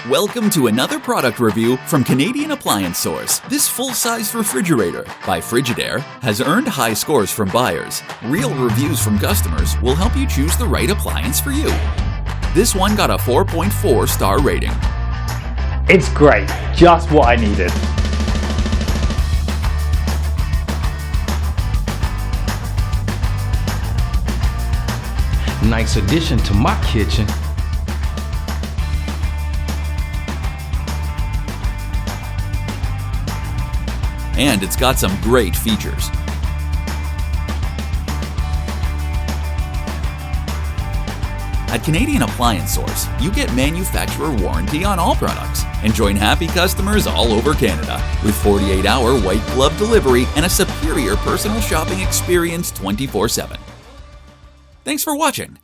Welcome to another product review from Canadian Appliance Source. This full-size refrigerator by Frigidaire has earned high scores from buyers. Real reviews from customers will help you choose the right appliance for you. This one got a 4.4 star rating. It's great, just what I needed. Nice addition to my kitchen. And it's got some great features. At Canadian Appliance Source, you get manufacturer warranty on all products and join happy customers all over Canada with 48-hour white glove delivery and a superior personal shopping experience 24/7. Thanks for watching.